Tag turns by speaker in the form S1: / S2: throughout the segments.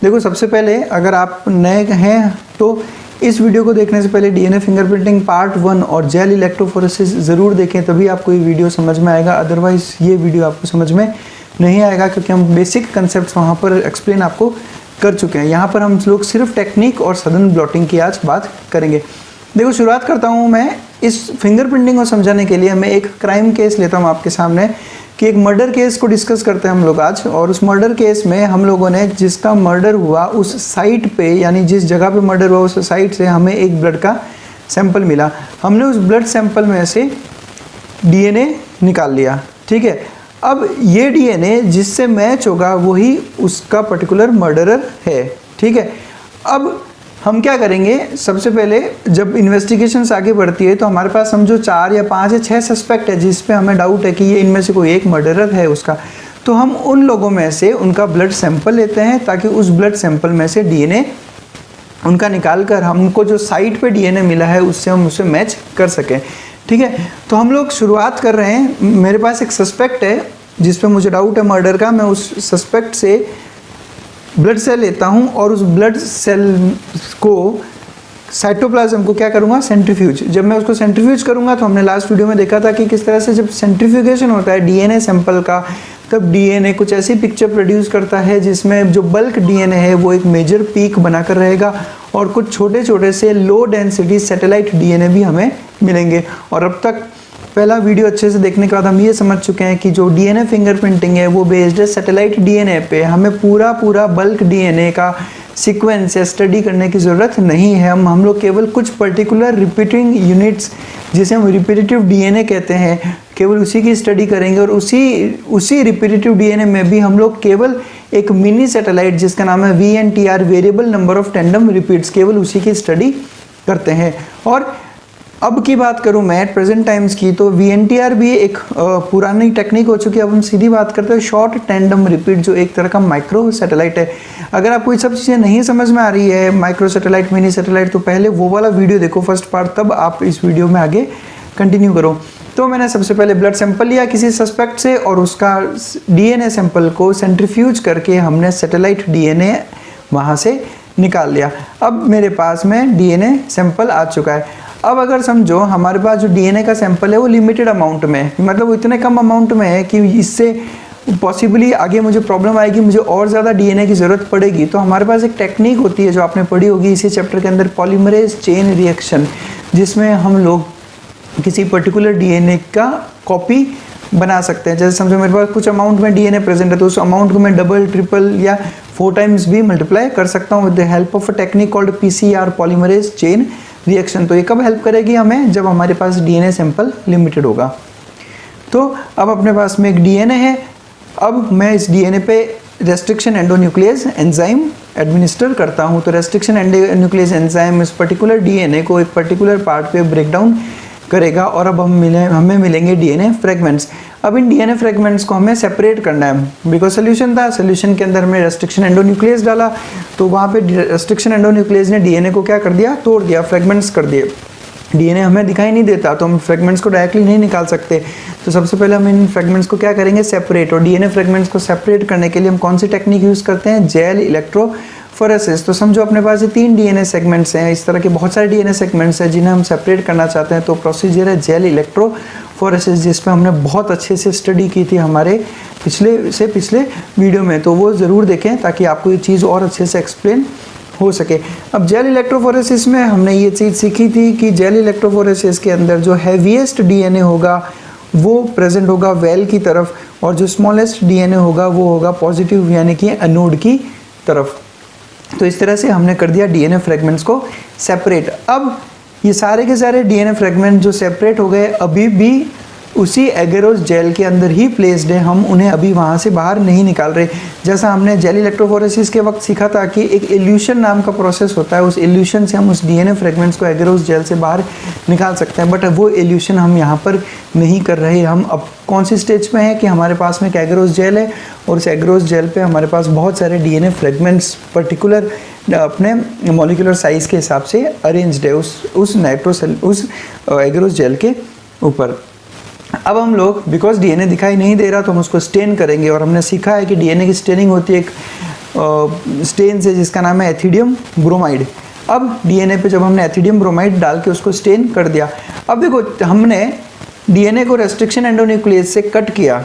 S1: देखो सबसे पहले अगर आप नए हैं तो इस वीडियो को देखने से पहले डीएनए फिंगरप्रिंटिंग पार्ट 1 और जेल इलेक्ट्रोफोरेसिस ज़रूर देखें, तभी आपको ये वीडियो समझ में आएगा। अदरवाइज़ ये वीडियो आपको समझ में नहीं आएगा, क्योंकि हम बेसिक कंसेप्ट वहाँ पर एक्सप्लेन आपको कर चुके हैं। यहाँ पर हम लोग सिर्फ टेक्निक और सडन ब्लॉटिंग की आज बात करेंगे। देखो शुरुआत करता हूँ मैं इस फिंगरप्रिंटिंग को समझाने के लिए। मैं एक क्राइम केस लेता हूँ आपके सामने कि एक मर्डर केस को डिस्कस करते हैं हम लोग आज। और उस मर्डर केस में हम लोगों ने जिसका मर्डर हुआ उस साइट पे, यानी जिस जगह पे मर्डर हुआ उस साइट से हमें एक ब्लड का सैंपल मिला। हमने उस ब्लड सैंपल में से डीएनए निकाल लिया, ठीक है। अब ये डीएनए जिससे मैच होगा वही उसका पर्टिकुलर मर्डरर है, ठीक है। अब हम क्या करेंगे, सबसे पहले जब इन्वेस्टिगेशंस आगे बढ़ती है तो हमारे पास समझो 4 या 5 या 6 सस्पेक्ट है जिस पे हमें डाउट है कि ये इनमें से कोई एक मर्डरर है उसका। तो हम उन लोगों में से उनका ब्लड सैंपल लेते हैं ताकि उस ब्लड सैंपल में से डीएनए उनका निकाल कर हमको जो साइट पे डीएनए मिला है उससे हम उसे मैच कर सकें, ठीक है। तो हम लोग शुरुआत कर रहे हैं। मेरे पास एक सस्पेक्ट है जिस पे मुझे डाउट है मर्डर का। मैं उस सस्पेक्ट से ब्लड सेल लेता हूं और उस ब्लड सेल को साइटोप्लाज्म को क्या करूंगा, सेंट्रीफ्यूज। जब मैं उसको सेंट्रीफ्यूज करूंगा तो हमने लास्ट वीडियो में देखा था कि किस तरह से जब सेंट्रीफ्यूगेशन होता है डीएनए सैंपल का, तब डीएनए कुछ ऐसी पिक्चर प्रोड्यूस करता है जिसमें जो बल्क डीएनए है वो एक मेजर पीक बनाकर रहेगा और कुछ छोटे छोटे से लो डेंसिटी सैटेलाइट डीएनए भी हमें मिलेंगे। और अब तक पहला वीडियो अच्छे से देखने के बाद हम ये समझ चुके हैं कि जो डीएनए फिंगरप्रिंटिंग है वो बेस्ड है सैटेलाइट डीएनए पे। हमें पूरा बल्क डीएनए का सीक्वेंस या स्टडी करने की ज़रूरत नहीं है। हम लोग केवल कुछ पर्टिकुलर रिपीटिंग यूनिट्स जिसे हम रिपीटेटिव डीएनए कहते हैं, केवल उसी की स्टडी करेंगे। और उसी रिपीटेटिव डीएनए में भी हम लोग केवल एक मिनी सैटेलाइट जिसका नाम है VNTR, variable number of tandem repeats, केवल उसी की स्टडी करते हैं। और अब की बात करूं मैं एट प्रेजेंट टाइम्स की, तो VNTR भी एक पुरानी टेक्निक हो चुकी है। अब हम सीधी बात करते हैं शॉर्ट टैंडम रिपीट, जो एक तरह का माइक्रो सैटेलाइट है। अगर आपको ये सब चीज़ें नहीं समझ में आ रही है, माइक्रो सैटेलाइट, मिनी सैटेलाइट, तो पहले वो वाला वीडियो देखो फर्स्ट पार्ट, तब आप इस वीडियो में आगे कंटिन्यू करो। तो मैंने सबसे पहले ब्लड सैंपल लिया किसी सस्पेक्ट से और उसका डीएनए सैंपल को सेंट्रीफ्यूज करके हमने सैटेलाइट डीएनए वहाँ से निकाल लिया। अब मेरे पास में डीएनए सैंपल आ चुका है। अब अगर समझो हमारे पास जो डीएनए का सैंपल है वो लिमिटेड अमाउंट में है, मतलब वो इतने कम अमाउंट में है कि इससे पॉसिबली आगे मुझे प्रॉब्लम आएगी, मुझे और ज़्यादा डीएनए की ज़रूरत पड़ेगी। तो हमारे पास एक टेक्निक होती है जो आपने पढ़ी होगी इसी चैप्टर के अंदर, पॉलीमरेज चेन रिएक्शन, जिसमें हम लोग किसी पर्टिकुलर डीएनए का कॉपी बना सकते हैं। जैसे समझो मेरे पास कुछ अमाउंट में डीएनए प्रेजेंट है तो उस अमाउंट को मैं डबल, ट्रिपल या 4 टाइम्स भी मल्टीप्लाई कर सकता हूँ with the help of a technique called PCR, polymerase chain reaction. तो ये कब हेल्प करेगी हमें, जब हमारे पास डीएनए सैंपल लिमिटेड होगा। तो अब अपने पास में एक डीएनए है। अब मैं इस डीएनए पे रेस्ट्रिक्शन एंडोन्यूक्लियस एंजाइम एडमिनिस्टर करता हूँ। तो रेस्ट्रिक्शन एंडोन्यूक्लियस एंजाइम इस पर्टिकुलर डीएनए को एक पर्टिकुलर पार्ट पे ब्रेक डाउन करेगा और अब हमें मिलेंगे डीएनए फ्रेगमेंट्स। अब इन डीएनए फ्रेगमेंट्स को हमें सेपरेट करना है। बिकॉज सोल्यूशन था, सोल्यूशन के अंदर हमने रेस्ट्रिक्शन एंडोन्यूक्लियस डाला, तो वहाँ पे रेस्ट्रिक्शन एंडोन्यूक्लियस ने डीएनए को क्या कर दिया, तोड़ दिया, फ्रेगमेंट्स कर दिए। डीएनए हमें दिखाई नहीं देता तो हम फ्रेगमेंट्स को डायरेक्टली नहीं निकाल सकते। तो सबसे पहले हम इन फ्रेगमेंट्स को क्या करेंगे, सेपरेट। और डीएनए फ्रेगमेंट्स को सेपरेट करने के लिए हम कौन सी टेक्निक यूज़ करते हैं, जेल इलेक्ट्रोफोरेसिस। तो समझो अपने पास ये 3 डीएनए सेगमेंट्स हैं, इस तरह के बहुत सारे डीएनए सेगमेंट्स हैं जिन्हें हम सेपरेट करना चाहते हैं। तो प्रोसीजर है जेल इलेक्ट्रोफोरेसिस, जिस पे हमने बहुत अच्छे से स्टडी की थी हमारे पिछले वीडियो में, तो वो ज़रूर देखें ताकि आपको ये चीज़ और अच्छे से एक्सप्लेन हो सके। अब जेल इलेक्ट्रोफोरेसिस में हमने ये चीज़ सीखी थी कि जेल इलेक्ट्रोफोरेसिस के अंदर जो हैवीएस्ट डीएनए होगा वो प्रेजेंट होगा वेल की तरफ, और जो स्मॉलेस्ट डीएनए होगा वो होगा पॉजिटिव यानी कि एनोड की तरफ। तो इस तरह से हमने कर दिया डीएनए फ्रेगमेंट्स को सेपरेट। अब ये सारे के सारे डीएनए फ्रेगमेंट जो सेपरेट हो गए अभी भी उसी एगेरोस जेल के अंदर ही प्लेस्ड है, हम उन्हें अभी वहाँ से बाहर नहीं निकाल रहे। जैसा हमने जेल इलेक्ट्रोफोरेसिस के वक्त सीखा था कि एक इल्यूशन नाम का प्रोसेस होता है, उस इल्यूशन से हम उस डीएनए फ्रेगमेंट्स को एगेरोस जेल से बाहर निकाल सकते हैं, बट वो इल्यूशन हम यहाँ पर नहीं कर रहे। हम अब कौन सी स्टेज में है कि हमारे पास में एक एगेरोस जेल है और उस एगेरोस जेल पे हमारे पास बहुत सारे डीएनए फ्रेगमेंट्स पर्टिकुलर अपने मॉलिक्यूलर साइज़ के हिसाब से अरेंज्ड है उस एगेरोस जेल के ऊपर। अब हम लोग बिकॉज डीएनए दिखाई नहीं दे रहा तो हम उसको स्टेन करेंगे, और हमने सीखा है कि डीएनए की स्टेनिंग होती है एक स्टेन है जिसका नाम है एथिडियम ब्रोमाइड। अब डीएनए पे जब हमने एथिडियम ब्रोमाइड डाल के उसको स्टेन कर दिया, अब देखो हमने डीएनए को रेस्ट्रिक्शन एंडोन्यूक्लियस से कट किया,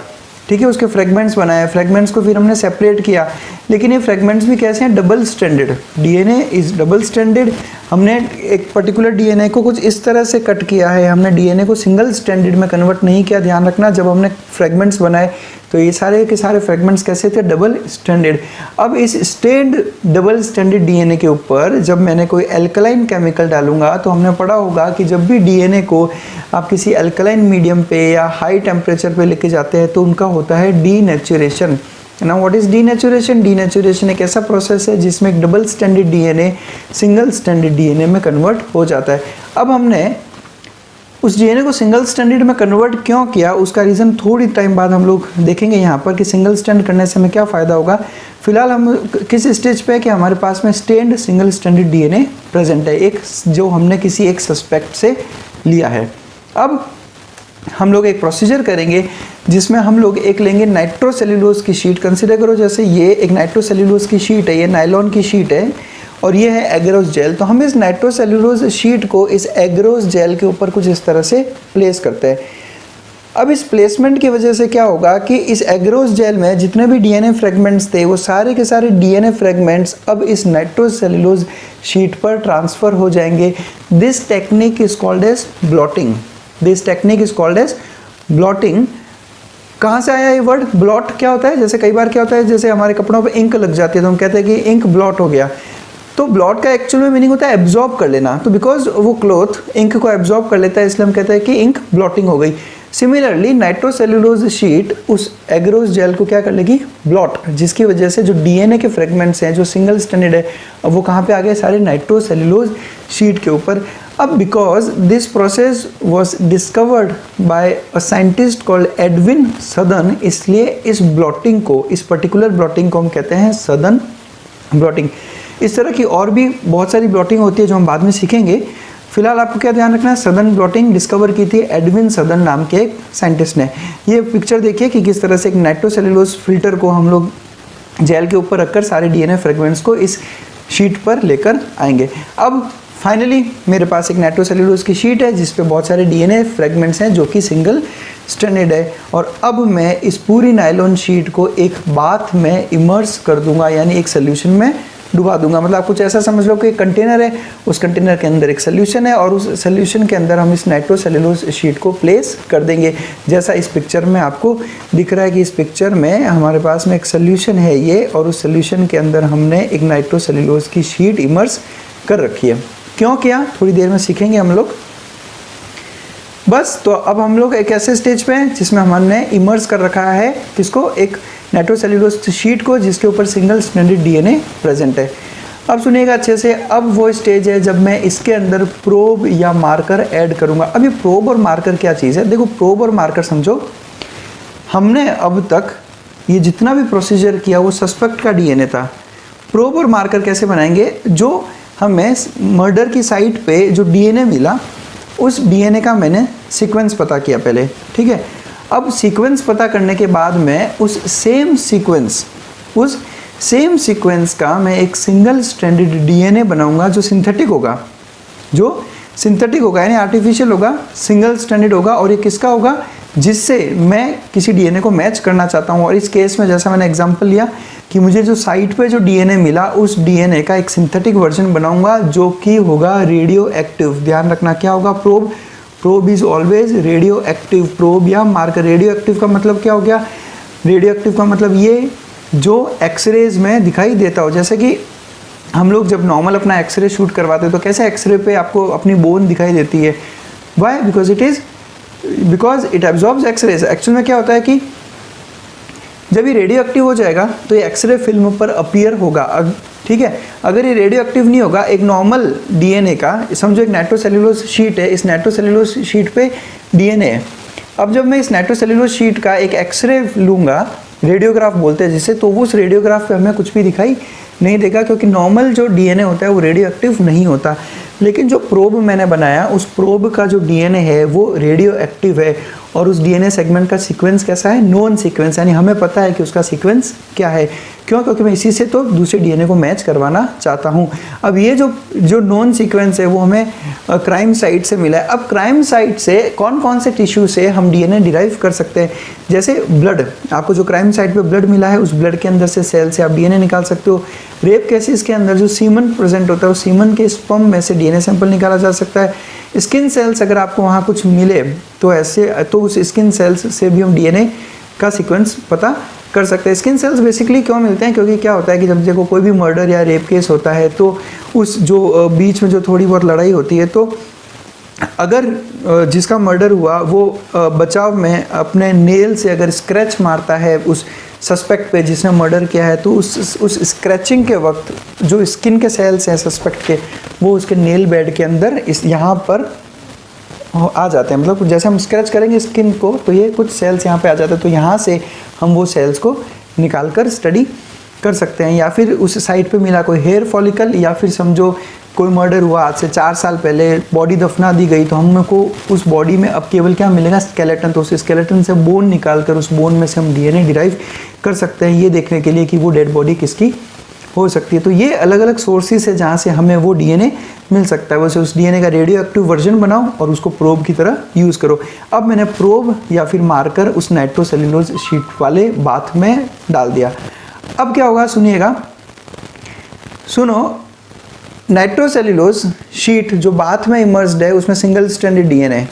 S1: ठीक है, उसके फ्रेगमेंट्स बनाए, फ्रेगमेंट्स को फिर हमने सेपरेट किया, लेकिन ये फ्रेगमेंट्स भी कैसे हैं, double stranded. DNA is double stranded. हमने एक पर्टिकुलर डीएनए को कुछ इस तरह से कट किया है, हमने डीएनए को सिंगल स्ट्रैंडेड में कन्वर्ट नहीं किया। ध्यान रखना, जब हमने फ्रेगमेंट्स बनाए तो ये सारे के सारे फ्रेगमेंट्स कैसे थे, डबल स्ट्रैंडेड। अब इस स्टेन्ड डबल स्ट्रैंडेड डीएनए के ऊपर जब मैंने कोई एल्कलाइन केमिकल डालूंगा, तो हमने पढ़ा होगा कि जब भी डीएनए को आप किसी एल्कलाइन मीडियम पे या हाई टेम्परेचर पे लेके जाते हैं तो उनका होता है डीनेचुरेशन। ना व्हाट इज डीनेचुरेशन? डीनेचुरेशन एक ऐसा प्रोसेस है जिसमें एक double stranded DNA single stranded DNA में कन्वर्ट हो जाता है। अब हमने उस डीएनए को सिंगल स्ट्रैंडेड में कन्वर्ट क्यों किया, उसका रीज़न थोड़ी टाइम बाद हम लोग देखेंगे यहाँ पर कि सिंगल स्ट्रैंड करने से हमें क्या फ़ायदा होगा। फिलहाल हम किस स्टेज पे है कि हमारे पास में stand single stranded DNA present है, एक जो हमने किसी एक सस्पेक्ट से लिया है। अब हम लोग एक प्रोसीजर करेंगे जिसमें हम लोग एक लेंगे नाइट्रोसेल्यूलोज की शीट। कंसिडर करो जैसे ये एक नाइट्रोसेल्यूलोज की शीट है, ये नायलॉन की शीट है और ये है एगरोस जेल। तो हम इस नाइट्रोसेल्यूलोज शीट को इस एगरोस जेल के ऊपर कुछ इस तरह से प्लेस करते हैं। अब इस प्लेसमेंट की वजह से क्या होगा कि इस एगरोस जेल में जितने भी डीएनए फ्रेगमेंट्स थे वो सारे के सारे डीएनए फ्रेगमेंट्स अब इस नाइट्रोसेल्यूलोज शीट पर ट्रांसफ़र हो जाएंगे। This technique is called as blotting. This technique is called as blotting. कहाँ से आया ये वर्ड ब्लॉट? क्या होता है, जैसे कई बार क्या होता है, जैसे हमारे कपड़ों पे इंक लग जाती है तो हम कहते हैं कि इंक ब्लॉट हो गया। तो ब्लॉट का एक्चुअल में मीनिंग होता है एब्जॉर्ब कर लेना। तो बिकॉज वो क्लॉथ इंक को एब्जॉर्ब कर लेता है इसलिए हम कहते हैं कि इंक ब्लॉटिंग हो गई। सिमिलरली नाइट्रोसेल्यूलोज शीट उस एगरोस जेल को क्या कर लेगी, ब्लॉट, जिसकी वजह से जो डीएनए के फ्रेगमेंट्स हैं जो सिंगल स्ट्रैंडेड है अब वो कहाँ पे आ गए, सारे नाइट्रोसेल्यूलोज शीट के ऊपर। अब because this process was discovered by a scientist called Edwin सदन, इसलिए इस ब्लॉटिंग को, इस पर्टिकुलर ब्लॉटिंग को हम कहते हैं सदन ब्लॉटिंग। इस तरह की और भी बहुत सारी ब्लॉटिंग होती है जो हम बाद में सीखेंगे। फिलहाल आपको क्या ध्यान रखना है, सदन ब्लॉटिंग डिस्कवर की थी एडविन सदन नाम के एक साइंटिस्ट ने। ये पिक्चर देखिए कि किस तरह से एक नाइट्रोसेल्यूलोज फिल्टर को हम लोग जेल के ऊपर रखकर सारे डीएनए फ्रेगमेंट्स को इस शीट पर लेकर आएंगे। अब फाइनली मेरे पास एक नाइट्रोसेल्यूलोज की शीट है जिस पे बहुत सारे डीएनए फ्रेगमेंट्स हैं जो कि सिंगल स्ट्रैंडेड है। और अब मैं इस पूरी नायलॉन शीट को एक बाथ में इमर्स कर दूंगा, यानी एक सोल्यूशन में डुबा दूंगा। मतलब आप कुछ ऐसा समझ लो कि एक कंटेनर है, उस कंटेनर के अंदर एक सोल्यूशन है और उस सोल्यूशन के अंदर हम इस नाइट्रोसेल्यूलोज शीट को प्लेस कर देंगे। जैसा इस पिक्चर में आपको दिख रहा है कि इस पिक्चर में हमारे पास में एक सोल्यूशन है ये, और उस सोल्यूशन के अंदर हमने एक नाइट्रोसेल्यूलोज की शीट इमर्स कर रखी है। क्यों किया, थोड़ी देर में सीखेंगे हम लोग। बस, तो अब हम लोग एक ऐसे स्टेज पे हैं जिसमें हमने इमर्स कर रखा है किसको, एक नाइट्रोसेल्यूलोज शीट को जिसके ऊपर सिंगल स्ट्रैंडेड डीएनए प्रेजेंट है। अब सुनिएगा अच्छे से, अब वो स्टेज है जब मैं इसके अंदर प्रोब या मार्कर ऐड करूंगा। अब ये प्रोब और मार्कर क्या चीज़ है, देखो प्रोब और मार्कर समझो, हमने अब तक ये जितना भी प्रोसीजर किया वो सस्पेक्ट का डीएनए था। प्रोब और मार्कर कैसे बनाएंगे, जो हमें मर्डर की साइट पे जो डीएनए मिला उस डीएनए का मैंने सीक्वेंस पता किया पहले, ठीक है। अब सीक्वेंस पता करने के बाद में उस सेम सीक्वेंस का मैं एक सिंगल स्ट्रैंडेड डीएनए बनाऊंगा जो सिंथेटिक होगा, यानी आर्टिफिशियल होगा, सिंगल स्ट्रैंडेड होगा। और ये किसका होगा, जिससे मैं किसी डीएनए को मैच करना चाहता हूँ। और इस केस में जैसा मैंने एग्जांपल लिया कि मुझे जो साइट पे जो डीएनए मिला उस डीएनए का एक सिंथेटिक वर्जन बनाऊंगा जो कि होगा रेडियो एक्टिव। ध्यान रखना क्या होगा, probe is always radio active. Probe या मार्कर, रेडियो एक्टिव का मतलब क्या हो गया, रेडियो एक्टिव का मतलब ये जो एक्सरेज में दिखाई देता हो। जैसे कि हम लोग जब नॉर्मल अपना एक्सरे शूट करवाते हैं तो कैसे एक्सरे पे आपको अपनी बोन दिखाई देती है, why, because it absorbs X rays. Actual में क्या होता है कि जब ये रेडियो एक्टिव हो जाएगा तो ये एक्सरे फिल्म पर अपीयर होगा, ठीक है। अगर ये रेडियो एक्टिव नहीं होगा, एक नॉर्मल डीएनए का, समझो एक नाइट्रोसेल्यूलोज शीट है, इस नाइट्रोसेल्यूलोज शीट पे डीएनए है। अब जब मैं इस नाइट्रोसेल्यूलोज शीट का एक एक्सरे लूँगा, रेडियोग्राफ बोलते हैं जिसे, तो उस रेडियोग्राफ पे हमें कुछ भी दिखाई नहीं देगा क्योंकि नॉर्मल जो डीएनए होता है वो रेडियो एक्टिव नहीं होता। लेकिन जो प्रोब मैंने बनाया उस प्रोब का जो डीएनए है वो रेडियो एक्टिव है और उस डीएनए सेगमेंट का सीक्वेंस कैसा है, नोन सीक्वेंस, यानी हमें पता है कि उसका सीक्वेंस क्या है। क्यों? क्योंकि मैं इसी से तो दूसरे डीएनए को मैच करवाना चाहता हूँ। अब ये जो नोन सीक्वेंस है वो हमें क्राइम साइट से मिला है। अब क्राइम साइट से कौन कौन से टिश्यू से हम डीएनए डिराइव कर सकते हैं, जैसे ब्लड, आपको जो क्राइम साइट पे ब्लड मिला है उस ब्लड के अंदर से सेल से आप डीएनए निकाल सकते हो। रेप केसेस के अंदर जो सीमन प्रेजेंट होता है उस सीमन के स्पर्म में से डीएनए सैंपल निकाला जा सकता है। स्किन सेल्स अगर आपको वहाँ कुछ मिले तो उस स्किन सेल्स से भी हम डीएनए का सीक्वेंस पता कर सकते हैं। स्किन सेल्स बेसिकली क्यों मिलते हैं, क्योंकि क्या होता है कि जब देखो कोई भी मर्डर या रेप केस होता है तो उस जो बीच में जो थोड़ी बहुत लड़ाई होती है, तो अगर जिसका मर्डर हुआ वो बचाव में अपने नेल से अगर स्क्रैच मारता है उस सस्पेक्ट पे जिसने मर्डर किया है, तो उस स्क्रैचिंग के वक्त जो स्किन के सेल्स हैं सस्पेक्ट के, वो उसके नेल बेड के अंदर इस यहाँ पर आ जाते हैं। मतलब जैसे हम स्क्रैच करेंगे स्किन को तो ये कुछ सेल्स यहाँ पे आ जाते हैं, तो यहाँ से हम वो सेल्स को निकाल कर स्टडी कर सकते हैं। या फिर उस साइट पे मिला कोई हेयर फॉलिकल, या फिर समझो कोई मर्डर हुआ आज से 4 साल पहले, बॉडी दफना दी गई, तो हमको उस बॉडी में अब केवल क्या मिलेगा, स्केलेटन। तो उस स्केलेटन से बोन निकाल कर उस बोन में से हम डीएनए डिराइव कर सकते हैं, ये देखने के लिए कि वो डेड बॉडी किसकी हो सकती है। तो ये अलग अलग सोर्सेस है जहाँ से हमें वो डीएनए मिल सकता है। वैसे उस डीएनए का रेडियो एक्टिव वर्जन बनाओ और उसको प्रोब की तरह यूज़ करो। अब मैंने प्रोब या फिर मार्कर उस नाइट्रोसेल्यूलोज शीट वाले बाथ में डाल दिया। अब क्या होगा सुनिएगा, सुनो, नाइट्रोसेल्यूलोज शीट जो बाथ में इमर्स्ड है उसमें सिंगल स्ट्रैंडेड डीएनए।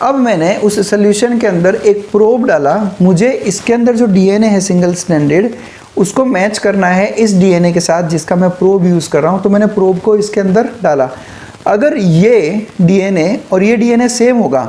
S1: अब मैंने उस सोल्यूशन के अंदर एक प्रोब डाला, मुझे इसके अंदर जो डीएनए है सिंगल स्ट्रैंडेड उसको मैच करना है इस डीएनए के साथ जिसका मैं प्रोब यूज़ कर रहा हूँ। तो मैंने प्रोब को इसके अंदर डाला। अगर ये डीएनए और ये डीएनए सेम होगा,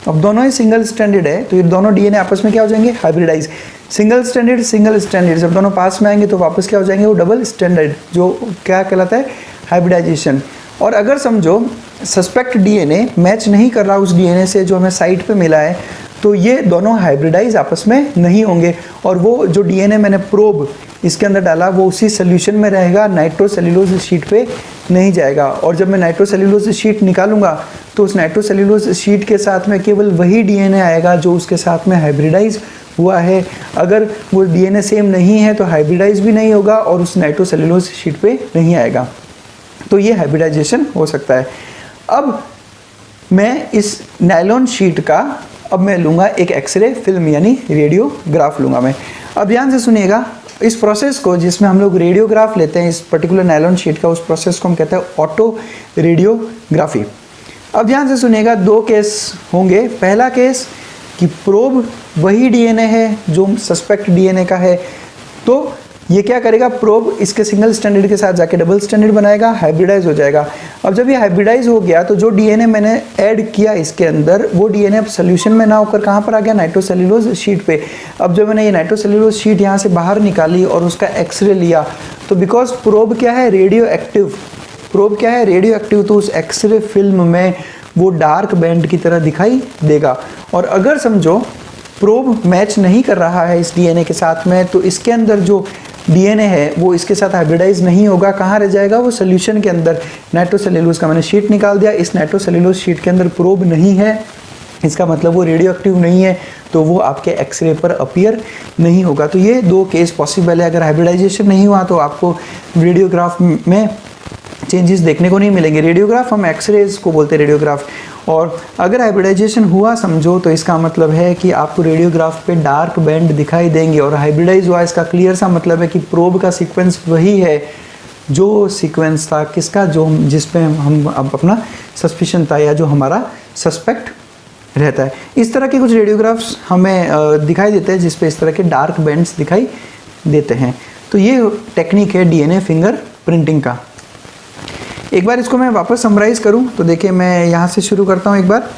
S1: अब दोनों ही सिंगल स्ट्रैंडेड है, तो ये दोनों डीएनए आपस में क्या हो जाएंगे, हाइब्रिडाइज। सिंगल स्ट्रैंडेड जब दोनों पास में आएंगे तो वापस क्या हो जाएंगे, वो डबल स्ट्रैंडेड, जो क्या कहलाता है, हाइब्रिडाइजेशन। और अगर समझो सस्पेक्ट डीएनए मैच नहीं कर रहा उस डीएनए से जो हमें साइट पे मिला है, तो ये दोनों हाइब्रिडाइज आपस में नहीं होंगे और वो जो डीएनए मैंने प्रोब इसके अंदर डाला वो उसी सोल्यूशन में रहेगा, नाइट्रोसेल्यूलोज शीट पे नहीं जाएगा। और जब मैं नाइट्रोसेल्यूलोज शीट निकालूंगा तो उस नाइट्रोसेल्यूलोज शीट के साथ में केवल वही डीएनए आएगा जो उसके साथ में हाइब्रिडाइज हुआ है। अगर वो डीएनए सेम नहीं है तो हाइब्रिडाइज भी नहीं होगा और उस नाइट्रोसेल्यूलोज शीट पे नहीं आएगा, तो ये हाइब्रिडाइजेशन हो सकता है। अब मैं इस नायलॉन शीट का अब मैं लूँगा एक एक्सरे फिल्म यानी रेडियोग्राफ लूँगा मैं। अब ध्यान से सुनिएगा, इस प्रोसेस को जिसमें हम लोग रेडियोग्राफ लेते हैं इस पर्टिकुलर नायलॉन शीट का, उस प्रोसेस को हम कहते हैं ऑटो रेडियोग्राफी। अब ध्यान से सुनिएगा, 2 केस होंगे। पहला केस कि प्रोब वही डीएनए है जो सस्पेक्ट डीएनए का है, तो ये क्या करेगा, प्रोब इसके सिंगल स्ट्रैंडेड के साथ जाके डबल स्ट्रैंडेड बनाएगा, हाइब्रिडाइज हो जाएगा। अब जब ये हाइब्रिडाइज हो गया तो जो डीएनए मैंने ऐड किया इसके अंदर, वो डीएनए अब सोल्यूशन में ना होकर कहाँ पर आ गया, नाइट्रोसेल्यूलोज शीट पे। अब जब मैंने ये नाइट्रोसेल्यूलोज शीट यहाँ से बाहर निकाली और उसका एक्सरे लिया, तो बिकॉज प्रोब क्या है, रेडियो एक्टिव, प्रोब क्या है, रेडियो एक्टिव, तो उस एक्सरे फिल्म में वो डार्क बैंड की तरह दिखाई देगा। और अगर समझो प्रोब मैच नहीं कर रहा है इस डीएनए के साथ में, तो इसके अंदर जो डीएनए है वो इसके साथ हाइब्रिडाइज नहीं होगा, कहाँ रह जाएगा, वो सोल्यूशन के अंदर। नाइट्रोसेल्यूलोज का मैंने शीट निकाल दिया, इस नाइट्रोसेल्यूलोज शीट के अंदर प्रोब नहीं है, इसका मतलब वो रेडियो एक्टिव नहीं है, तो वो आपके एक्सरे पर अपीयर नहीं होगा। तो ये 2 केस पॉसिबल है। अगर हाइब्रिडाइजेशन नहीं हुआ तो आपको रेडियोग्राफ में चेंजेस देखने को नहीं मिलेंगे। रेडियोग्राफ हम एक्सरेज को बोलते हैं रेडियोग्राफ। और अगर हाइब्रिडाइजेशन हुआ समझो, तो इसका मतलब है कि आपको रेडियोग्राफ पे डार्क बैंड दिखाई देंगे। और हाइब्रिडाइज हुआ इसका क्लियर सा मतलब है कि प्रोब का सीक्वेंस वही है जो सीक्वेंस था किसका, जो जिस पे हम अब अपना सस्पिशन था या जो हमारा सस्पेक्ट रहता है। इस तरह के कुछ रेडियोग्राफ्स हमें दिखाई देते हैं जिस पे इस तरह के डार्क बैंड्स दिखाई देते हैं। तो ये टेक्निक है डीएनए फिंगर प्रिंटिंग का। एक बार इसको मैं वापस समराइज़ करूं तो देखिए, मैं यहाँ से शुरू करता हूँ। एक बार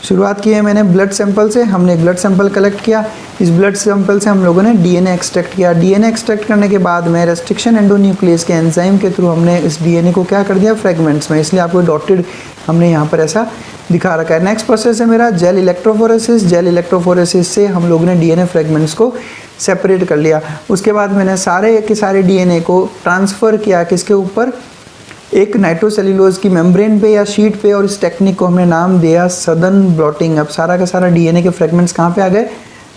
S1: शुरुआत की है मैंने ब्लड सैंपल से, हमने एक ब्लड सैंपल कलेक्ट किया। इस ब्लड सैंपल से हम लोगों ने डीएनए एक्सट्रैक्ट किया। डीएनए एक्सट्रैक्ट करने के बाद में रेस्ट्रिक्शन एंडोन्यूक्लियस के एंजाइम के थ्रू हमने इस डीएनए को क्या कर दिया, फ्रेगमेंट्स में, इसलिए आपको डॉटेड हमने यहाँ पर ऐसा दिखा रखा है। नेक्स्ट प्रोसेस है मेरा जेल इलेक्ट्रोफोरेसिस। जेल इलेक्ट्रोफोरेसिस से हम लोगों ने डीएनए फ्रेगमेंट्स को सेपरेट कर लिया। उसके बाद मैंने सारे के सारे डीएनए को ट्रांसफ़र किया किसके ऊपर, एक नाइट्रोसेल्यूलोज की मेम्ब्रेन पे या शीट पे, और इस टेक्निक को हमने नाम दिया सदर्न ब्लॉटिंग। अब सारा का सारा डीएनए के फ्रेगमेंट्स कहाँ पे आ गए,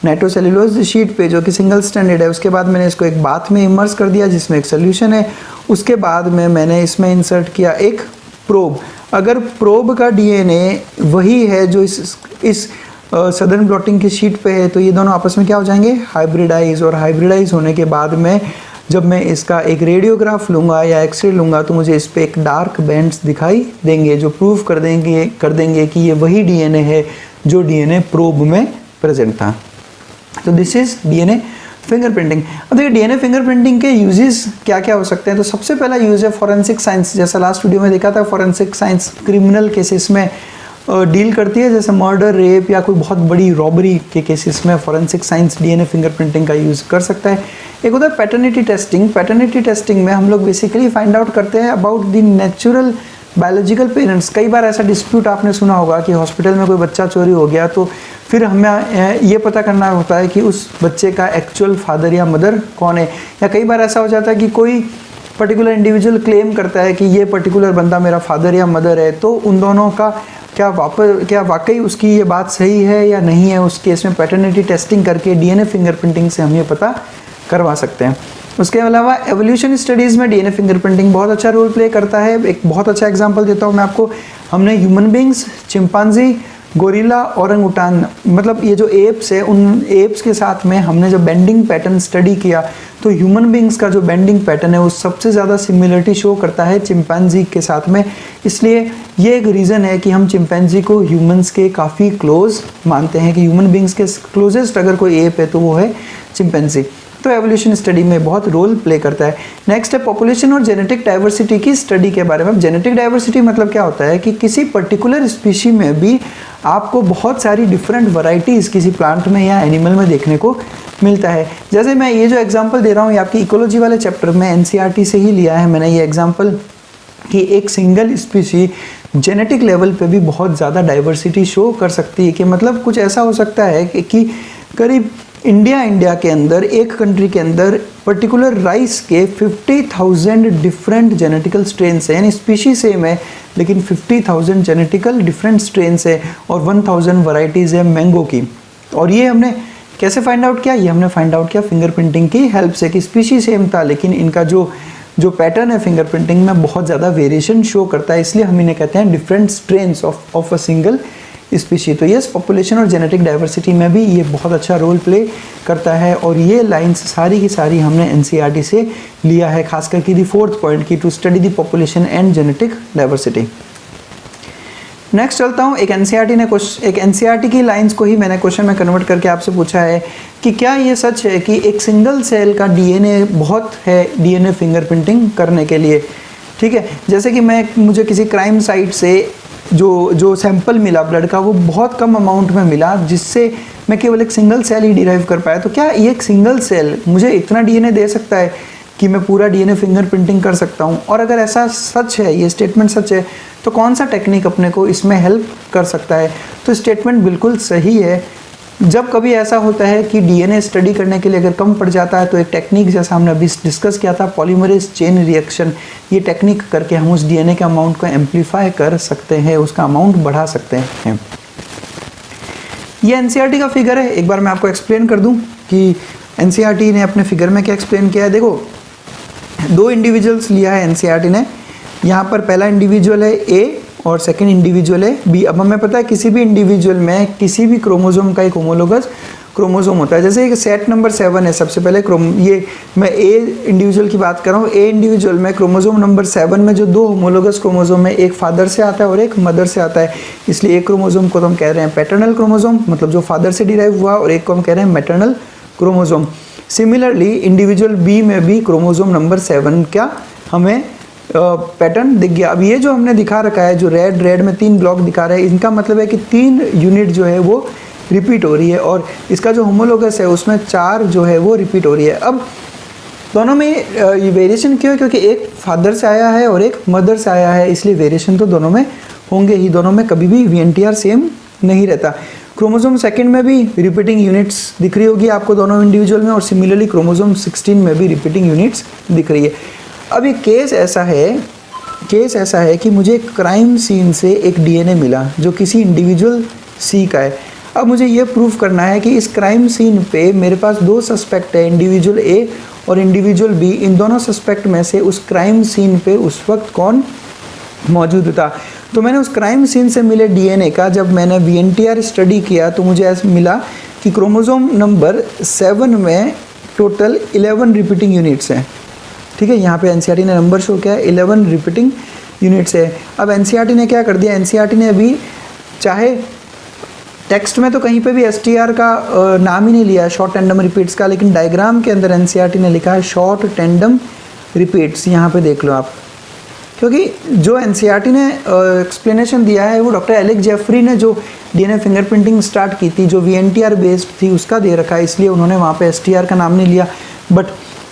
S1: नाइट्रोसेल्यूलोज शीट पे जो कि सिंगल स्टैंडर्ड है। उसके बाद मैंने इसको एक बाथ में इमर्स कर दिया जिसमें एक सोल्यूशन है। उसके बाद में मैंने इसमें इंसर्ट किया एक प्रोब। अगर प्रोब का डीएनए वही है जो इस सदर्न ब्लॉटिंग की शीट पे है तो ये दोनों आपस में क्या हो जाएंगे, हाइब्रिडाइज। और हाइब्रिडाइज होने के बाद में जब मैं इसका एक रेडियोग्राफ लूँगा या एक्सरे लूँगा तो मुझे इस पे एक डार्क बैंड्स दिखाई देंगे जो प्रूव कर देंगे कि ये वही डीएनए है जो डीएनए प्रोब में प्रेजेंट था। तो दिस इज डीएनए फिंगरप्रिंटिंग। अब देखिए डीएनए फिंगरप्रिंटिंग के यूजेस क्या क्या हो सकते हैं। तो सबसे पहला यूज है फॉरेंसिक साइंस। जैसा लास्ट वीडियो में देखा था, फॉरेंसिक साइंस क्रिमिनल केसेस में डील करती है, जैसे मर्डर, रेप या कोई बहुत बड़ी रॉबरी के केसेस में फॉरेंसिक साइंस डीएनए फिंगरप्रिंटिंग का यूज़ कर सकता है। एक होता है पैटर्निटी टेस्टिंग। पैटर्निटी टेस्टिंग में हम लोग बेसिकली फाइंड आउट करते हैं about the natural biological parents. कई बार ऐसा डिस्प्यूट आपने सुना होगा कि हॉस्पिटल में कोई बच्चा चोरी हो गया तो फिर हमें ये पता करना होता है कि उस बच्चे का एक्चुअल फादर या मदर कौन है। या कई बार ऐसा हो जाता है कि कोई पर्टिकुलर इंडिविजुअल क्लेम करता है कि ये पर्टिकुलर बंदा मेरा फादर या मदर है, तो उन दोनों का क्या वाकई उसकी ये बात सही है या नहीं है। उस केस में पैटर्निटी टेस्टिंग करके डीएनए फिंगरप्रिंटिंग से हम ये पता करवा सकते हैं। उसके अलावा एवोल्यूशन स्टडीज़ में डीएनए फिंगरप्रिंटिंग बहुत अच्छा रोल प्ले करता है। एक बहुत अच्छा एग्जांपल देता हूँ मैं आपको। हमने human beings, chimpanzee, gorilla, orangutan, मतलब ये जो एप्स है, उन एप्स के साथ में हमने जब बेंडिंग पैटर्न स्टडी किया तो ह्यूमन बींग्स का जो बेंडिंग पैटर्न है वो सबसे ज़्यादा सिमिलरिटी शो करता है चिंपांजी के साथ में। इसलिए ये एक रीज़न है कि हम चिंपांजी को ह्यूमंस के काफ़ी क्लोज मानते हैं कि ह्यूमन बींग्स के क्लोजेस्ट अगर कोई एप है तो वो है चिंपांजी। तो एवोल्यूशन स्टडी में बहुत रोल प्ले करता है। नेक्स्ट है पॉपुलेशन और जेनेटिक डाइवर्सिटी की स्टडी के बारे में। जेनेटिक डाइवर्सिटी मतलब क्या होता है कि किसी पर्टिकुलर स्पीशी में भी आपको बहुत सारी डिफरेंट वैरायटीज़ किसी प्लांट में या एनिमल में देखने को मिलता है। जैसे मैं ये जो एग्जांपल दे रहा हूँ ये आपकी इकोलॉजी वाले चैप्टर में एनसीईआरटी से ही लिया है मैंने ये एग्जांपल, कि एक सिंगल स्पीशी जेनेटिक लेवल पे भी बहुत ज़्यादा डाइवर्सिटी शो कर सकती है। कि मतलब कुछ ऐसा हो सकता है कि करीब इंडिया के अंदर, एक कंट्री के अंदर पर्टिकुलर राइस के 50,000 डिफरेंट जेनेटिकल स्ट्रेन्स हैं, यानी स्पीशी सेम है लेकिन 50,000 जेनेटिकल डिफरेंट स्ट्रेन्स है और 1000 वैरायटीज़ है मैंगो की। और ये हमने कैसे फाइंड आउट किया, ये हमने फाइंड आउट किया फिंगरप्रिंटिंग की हेल्प से कि स्पीशी सेम था लेकिन इनका जो पैटर्न है फिंगरप्रिंटिंग में बहुत ज़्यादा वेरिएशन शो करता है, इसलिए हम इन्हें कहते हैं different strains of a single species. तो यस, पॉपुलेशन और जेनेटिक डाइवर्सिटी में भी ये बहुत अच्छा रोल प्ले करता है। और ये लाइंस सारी की सारी हमने एनसीईआरटी से लिया है, खास करके दी 4th पॉइंट की, to study the population and genetic diversity. Next चलता हूँ, एक एनसीईआरटी की लाइंस को ही मैंने क्वेश्चन में कन्वर्ट करके आपसे पूछा है कि क्या ये सच है कि एक सिंगल सेल का डीएनए बहुत है डीएनए फिंगरप्रिंटिंग करने के लिए। ठीक है, जैसे कि मुझे किसी क्राइम साइट से जो सैंपल मिला ब्लड का वो बहुत कम अमाउंट में मिला जिससे मैं केवल एक सिंगल सेल ही डिराइव कर पाया। तो क्या ये एक सिंगल सेल मुझे इतना डीएनए दे सकता है कि मैं पूरा डीएनए फिंगरप्रिंटिंग कर सकता हूँ? और अगर ऐसा सच है, ये स्टेटमेंट सच है, तो कौन सा टेक्निक अपने को इसमें हेल्प कर सकता है? तो स्टेटमेंट बिल्कुल सही है। जब कभी ऐसा होता है कि डीएनए स्टडी करने के लिए अगर कम पड़ जाता है तो एक टेक्निक जैसा हमने अभी डिस्कस किया था पॉलीमरेज चेन रिएक्शन, ये टेक्निक करके हम उस डीएनए के अमाउंट को एम्पलीफाई कर सकते हैं, उसका अमाउंट बढ़ा सकते हैं। ये एनसीईआरटी का फिगर है, एक बार मैं आपको एक्सप्लेन कर दूं कि एनसीईआरटी ने अपने फिगर में क्या एक्सप्लेन किया है। देखो, 2 इंडिविजुअल्स लिया है एनसीईआरटी ने। यहाँ पर पहला इंडिविजुअल है ए और सेकंड इंडिविजुअल है बी। अब हमें पता है किसी भी इंडिविजुअल में किसी भी क्रोमोसोम का एक होमोलोगस क्रोमोसोम होता है। जैसे एक सेट नंबर 7 है, सबसे पहले ये मैं ए इंडिविजुअल की बात कर रहा हूँ। ए इंडिविजुअल में क्रोमोसोम नंबर 7 में जो 2 होमोलोगस क्रोमोसोम है, एक फादर से आता है और एक मदर से आता है, इसलिए एक क्रोमोसोम को तो हम कह रहे हैं पैटर्नल क्रोमोसोम, मतलब जो फादर से डिराइव हुआ, और एक को हम कह रहे हैं maternal chromosome. Similarly individual B में भी क्रोमोसोम नंबर 7 का हमें पैटर्न दिख गया। अब ये जो हमने दिखा रखा है, जो रेड में 3 ब्लॉक दिखा रहा है, इनका मतलब है कि 3 यूनिट जो है वो रिपीट हो रही है और इसका जो होमोलोगस है उसमें 4 जो है वो रिपीट हो रही है। अब दोनों में ये वेरिएशन क्यों है? क्योंकि एक फादर से आया है और एक मदर से आया है, इसलिए वेरिएशन तो दोनों में होंगे ही। दोनों में कभी भी VNTR सेम नहीं रहता। क्रोमोसोम 2 में भी रिपीटिंग यूनिट्स दिख रही होगी आपको दोनों इंडिविजुअल में, और सिमिलरली क्रोमोसोम 16 में भी रिपीटिंग यूनिट्स दिख रही है। अब ये केस ऐसा है केस ऐसा है कि मुझे क्राइम सीन से एक डीएनए मिला जो किसी इंडिविजुअल सी का है। अब मुझे ये प्रूव करना है कि इस क्राइम सीन पे मेरे पास दो सस्पेक्ट है, इंडिविजुअल ए और इंडिविजुअल बी। इन दोनों सस्पेक्ट में से उस क्राइम सीन पे उस वक्त कौन मौजूद था। तो मैंने उस क्राइम सीन से मिले डीएनए का जब मैंने VNTR स्टडी किया तो मुझे ऐसा मिला कि क्रोमोसोम नंबर 7 में टोटल 11 रिपीटिंग यूनिट्स हैं। ठीक है, यहाँ पे NCERT ने नंबर शो किया है, 11 रिपीटिंग यूनिट्स है। अब NCERT ने क्या कर दिया, NCERT ने अभी चाहे टेक्स्ट में तो कहीं पे भी STR का नाम ही नहीं लिया है, शॉर्ट टैंडम रिपीट्स का, लेकिन डायग्राम के अंदर NCERT ने लिखा है शॉर्ट टैंडम रिपीट्स। यहाँ पे देख लो आप, क्योंकि जो NCERT ने एक्सप्लेनेशन दिया है वो डॉक्टर एलेक्स जेफरी ने जो DNA फिंगरप्रिंटिंग स्टार्ट की थी, जो VNTR बेस्ड थी, उसका दे रखा है, इसलिए उन्होंने वहाँ पे STR का नाम नहीं लिया। बट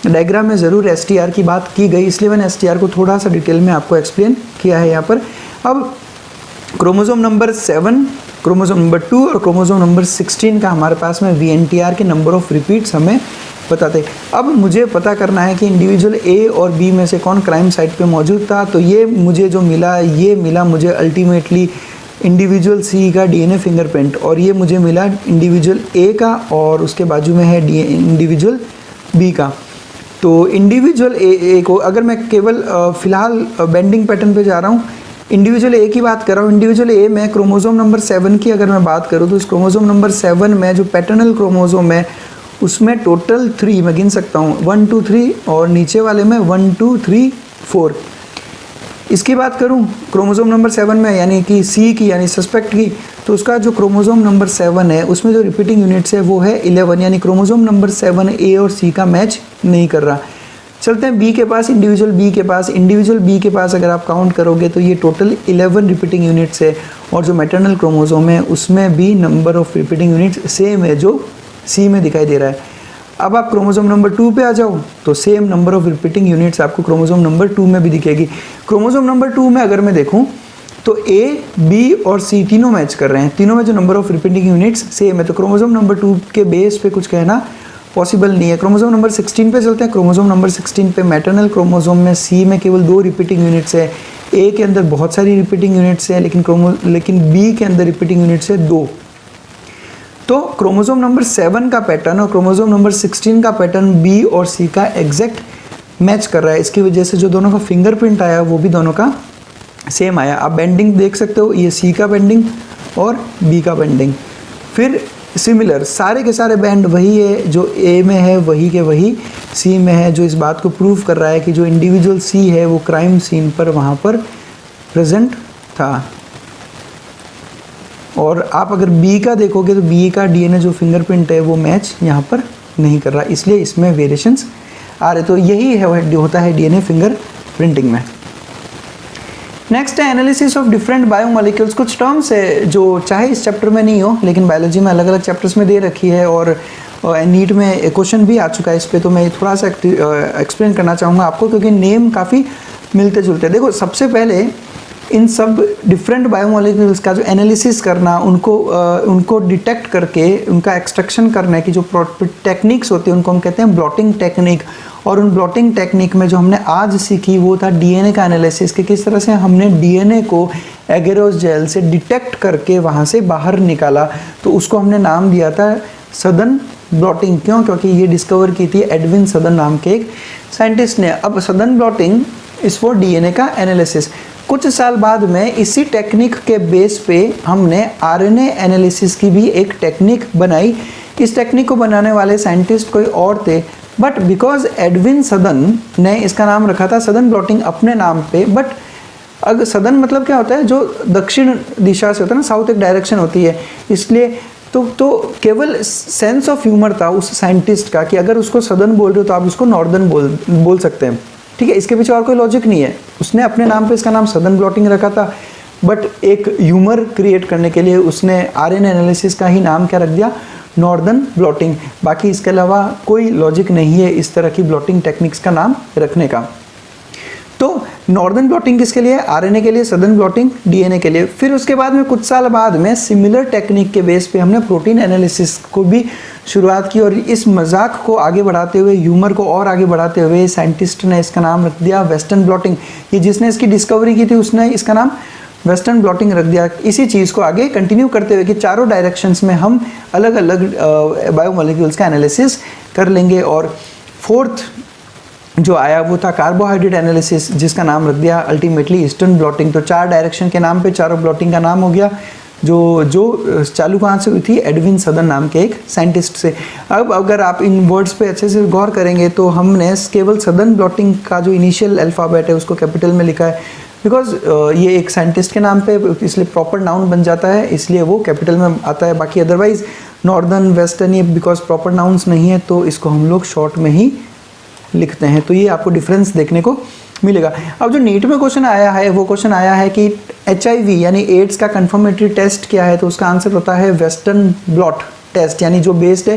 S1: डायग्राम में ज़रूर STR की बात की गई, इसलिए मैंने STR को थोड़ा सा डिटेल में आपको एक्सप्लेन किया है यहाँ पर। अब क्रोमोसोम नंबर 7, क्रोमोसोम नंबर 2 और क्रोमोसोम नंबर 16 का हमारे पास में VNTR के नंबर ऑफ रिपीट्स हमें बताते। अब मुझे पता करना है कि इंडिविजुअल ए और बी में से कौन क्राइम साइट पे मौजूद था। तो ये मुझे जो मिला, ये मिला मुझे अल्टीमेटली इंडिविजुअल सी का DNA फिंगरप्रिंट, और ये मुझे मिला इंडिविजुअल ए का, और उसके बाजू में है इंडिविजुअल बी का। तो इंडिविजुअल ए को अगर मैं केवल फ़िलहाल बेंडिंग पैटर्न पे जा रहा हूँ, इंडिविजुअल ए की बात कर रहा हूँ, इंडिविजुअल ए में क्रोमोसोम नंबर 7 की अगर मैं बात करूँ तो इस क्रोमोसोम नंबर 7 में जो पैटर्नल क्रोमोसोम है उसमें टोटल 3 मैं गिन सकता हूँ, 1 2 3, और नीचे वाले में 1 2 3 4। इसकी बात करूँ क्रोमोसोम नंबर 7 में यानी कि सी की यानी सस्पेक्ट की, तो उसका जो क्रोमोसोम नंबर 7 है उसमें जो रिपीटिंग यूनिट्स है वो है 11, यानी क्रोमोसोम नंबर 7 ए और सी का मैच नहीं कर रहा। चलते हैं बी के पास, इंडिविजुअल बी के पास। इंडिविजुअल बी के पास अगर आप काउंट करोगे तो ये टोटल 11 रिपीटिंग यूनिट्स है, और जो मैटरनल क्रोमोसोम है उसमें भी number of repeating units same है जो सी में दिखाई दे रहा है। अब आप क्रोमोसोम नंबर 2 पे आ जाओ तो same number of repeating units आपको क्रोमोसोम नंबर 2 में भी दिखेगी। क्रोमोसोम नंबर 2 में अगर मैं देखूं तो ए, बी और सी तीनों मैच कर रहे हैं, तीनों में जो number of repeating units same है। तो क्रोमोसोम नंबर 2 के बेस पे कुछ कहना पॉसिबल नहीं है। क्रोमोसोम नंबर 16 पे चलते हैं। क्रोमोसोम नंबर 16 पे मैटरनल क्रोमोसोम में सी में केवल 2 रिपीटिंग यूनिट्स है, ए के अंदर बहुत सारी रिपीटिंग यूनिट्स है, लेकिन बी के अंदर रिपीटिंग यूनिट्स है 2। तो क्रोमोसोम नंबर 7 का पैटर्न और क्रोमोसोम नंबर 16 का पैटर्न बी और सी का एग्जैक्ट मैच कर रहा है। इसकी वजह से जो दोनों का फिंगरप्रिंट आया वो भी दोनों का सेम आया। आप बेंडिंग देख सकते हो, ये सी का बेंडिंग और बी का बेंडिंग। फिर सिमिलर सारे के सारे बैंड वही है, जो ए में है वही के वही सी में है, जो इस बात को प्रूव कर रहा है कि जो इंडिविजुअल सी है वो क्राइम सीन पर वहाँ पर प्रेजेंट था। और आप अगर बी का देखोगे तो बी का DNA जो फिंगरप्रिंट है वो मैच यहाँ पर नहीं कर रहा, इसलिए इसमें वेरिएशंस आ रहे। तो यही है होता है DNA फिंगरप्रिंटिंग में। नेक्स्ट है एनालिसिस ऑफ डिफरेंट बायोमोलिक्यूल्स। कुछ टर्म्स है जो चाहे इस चैप्टर में नहीं हो लेकिन बायोलॉजी में अलग अलग चैप्टर्स में दे रखी है, और नीट में क्वेश्चन भी आ चुका है इस पर, तो मैं थोड़ा सा एक्सप्लेन करना चाहूँगा आपको, क्योंकि नेम काफ़ी मिलते जुलते हैं। देखो, सबसे पहले इन सब डिफरेंट बायोमोलिक्यूल्स का जो एनालिसिस करना, उनको डिटेक्ट करके उनका एक्सट्रैक्शन करने की जो टेक्निक्स होती है उनको हम कहते हैं ब्लॉटिंग टेक्निक। और उन ब्लॉटिंग टेक्निक में जो हमने आज सीखी वो था DNA का एनालिसिस, कि किस तरह से हमने DNA को एगेरोस जेल से डिटेक्ट करके वहाँ से बाहर निकाला। तो उसको हमने नाम दिया था सदर्न ब्लॉटिंग। क्यों? क्योंकि ये डिस्कवर की थी एडविन सदर्न नाम के एक साइंटिस्ट ने। अब सदर्न ब्लॉटिंग इस फॉर DNA का एनालिसिस। कुछ साल बाद में इसी टेक्निक के बेस पे हमने RNA एनालिसिस की भी एक टेक्निक बनाई। इस टेक्निक को बनाने वाले साइंटिस्ट कोई और थे, बट बिकॉज एडविन सदर्न ने इसका नाम रखा था सदर्न ब्लॉटिंग अपने नाम पे। बट अगर सदर्न मतलब क्या होता है? जो दक्षिण दिशा से होता है ना, साउथ एक डायरेक्शन होती है, इसलिए तो केवल सेंस ऑफ ह्यूमर था उस साइंटिस्ट का कि अगर उसको सदर्न बोल रहे हो तो आप उसको नॉर्दर्न बोल सकते हैं। ठीक है, इसके पीछे और कोई लॉजिक नहीं है। उसने अपने नाम पे इसका नाम सदर्न ब्लॉटिंग रखा था, बट एक ह्यूमर क्रिएट करने के लिए उसने RNA एनालिसिस का ही नाम क्या रख दिया? Northern blotting. बाकी इसके अलावा कोई लॉजिक नहीं है इस तरह की ब्लॉटिंग टेक्निक्स का नाम रखने का। तो नॉर्दर्न ब्लॉटिंग किसके लिए? आरएनए के लिए, सदर्न ब्लॉटिंग डीएनए के लिए। फिर उसके बाद में कुछ साल बाद में सिमिलर टेक्निक के बेस पे हमने प्रोटीन एनालिसिस को भी शुरुआत की, और इस मजाक को आगे बढ़ाते हुए, ह्यूमर को और आगे बढ़ाते हुए साइंटिस्ट ने इसका नाम रख दिया वेस्टर्न ब्लॉटिंग। ये जिसने इसकी डिस्कवरी की थी उसने इसका नाम वेस्टर्न ब्लॉटिंग रख दिया। इसी चीज़ को आगे कंटिन्यू करते हुए कि चारों डायरेक्शंस में हम अलग अलग बायोमोलिक्यूल्स का एनालिसिस कर लेंगे। और फोर्थ जो आया वो था कार्बोहाइड्रेट एनालिसिस, जिसका नाम रख दिया अल्टीमेटली ईस्टर्न ब्लॉटिंग। तो 4 डायरेक्शन के नाम पे चारों ब्लॉटिंग का नाम हो गया, जो चालू कहाँ से हुई थी? एडविन सदर्न नाम के एक साइंटिस्ट से। अब अगर आप इन वर्ड्स पे अच्छे से गौर करेंगे तो हमने केवल सदर्न ब्लॉटिंग का जो इनिशियल अल्फ़ाबेट है उसको कैपिटल में लिखा है, बिकॉज ये एक साइंटिस्ट के नाम पे इसलिए प्रॉपर नाउन बन जाता है, इसलिए वो कैपिटल में आता है। बाकी अदरवाइज नॉर्दर्न वेस्टर्न ये बिकॉज प्रॉपर नाउन्स नहीं है तो इसको हम लोग शॉर्ट में ही लिखते हैं। तो ये आपको डिफरेंस देखने को मिलेगा। अब जो नीट में क्वेश्चन आया है वो क्वेश्चन आया है कि HIV यानी एड्स का कंफर्मेटरी टेस्ट क्या है? तो उसका आंसर होता है वेस्टर्न ब्लॉट टेस्ट, यानी जो बेस्ड है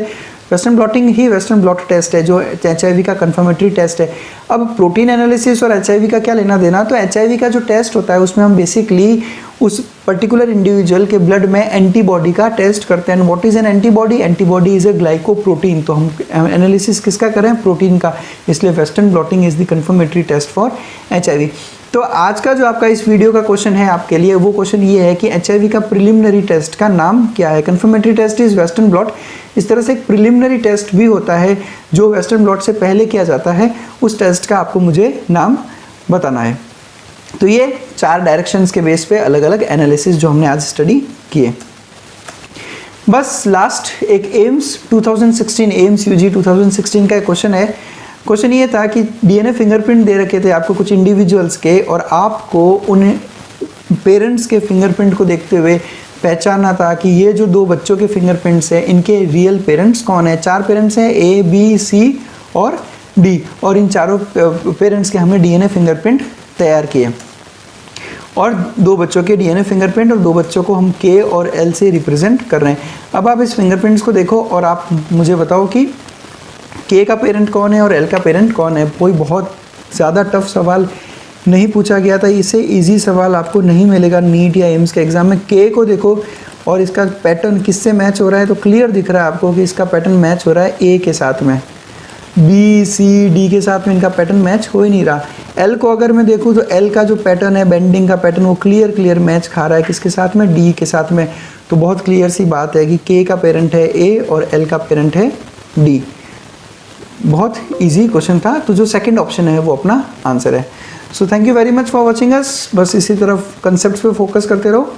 S1: वेस्टर्न ब्लॉटिंग ही वेस्टर्न ब्लॉट टेस्ट है, जो HIV का कंफर्मेटरी टेस्ट है। अब प्रोटीन एनालिसिस और HIV का क्या लेना देना? तो HIV का जो टेस्ट होता है उसमें हम बेसिकली उस पर्टिकुलर इंडिविजुअल के ब्लड में एंटीबॉडी का टेस्ट करते हैं। What is an antibody? Antibody is a glycoprotein. तो हम एनालिसिस किसका करें? प्रोटीन का। इसलिए Western blotting is the confirmatory test for HIV। तो आज का जो आपका इस वीडियो का क्वेश्चन है आपके लिए, वो क्वेश्चन ये है कि HIV का प्रिलिमिनरी टेस्ट का नाम क्या है? Confirmatory test is Western blot. इस तरह से एक प्रिलिमिनरी टेस्ट भी होता है जो वेस्टर्न ब्लॉट से पहले किया जाता है, उस टेस्ट का आपको मुझे नाम बताना है। तो ये 4 डायरेक्शंस के बेस पे अलग अलग एनालिसिस जो हमने आज स्टडी किए। बस लास्ट एक एम्स 2016 एम्स यूजी 2016 का एक क्वेश्चन है। क्वेश्चन ये था कि DNA फिंगरप्रिंट दे रखे थे आपको कुछ इंडिविजुअल्स के, और आपको उन पेरेंट्स के फिंगरप्रिंट को देखते हुए पहचानना था कि ये जो 2 बच्चों के फिंगरप्रिंट्स हैं इनके रियल पेरेंट्स कौन है। 4 पेरेंट्स हैं, A, B, C और D, और इन चारों पेरेंट्स के हमने DNA फिंगरप्रिंट तैयार किए, और 2 बच्चों के DNA फिंगरप्रिंट और 2 बच्चों को हम K और L से रिप्रेजेंट कर रहे हैं। अब आप इस फिंगरप्रिंट्स को देखो और आप मुझे बताओ कि K का पेरेंट कौन है और L का पेरेंट कौन है। कोई बहुत ज़्यादा टफ सवाल नहीं पूछा गया था, इससे इजी सवाल आपको नहीं मिलेगा नीट या एम्स के एग्जाम में। K को देखो और इसका पैटर्न किससे मैच हो रहा है, तो क्लियर दिख रहा है आपको कि इसका पैटर्न मैच हो रहा है A के साथ में, B, C, D के साथ में इनका पैटर्न मैच हो ही नहीं रहा। L को अगर मैं देखूँ तो L का जो पैटर्न है बेंडिंग का पैटर्न, वो क्लियर मैच खा रहा है किसके साथ में? D के साथ में। तो बहुत क्लियर सी बात है कि K का पेरेंट है A और L का पेरेंट है D। बहुत इजी क्वेश्चन था, तो जो सेकंड ऑप्शन है वो अपना आंसर है। So thank you very much for watching us. बस इसी तरफ कंसेप्ट पे फोकस करते रहो।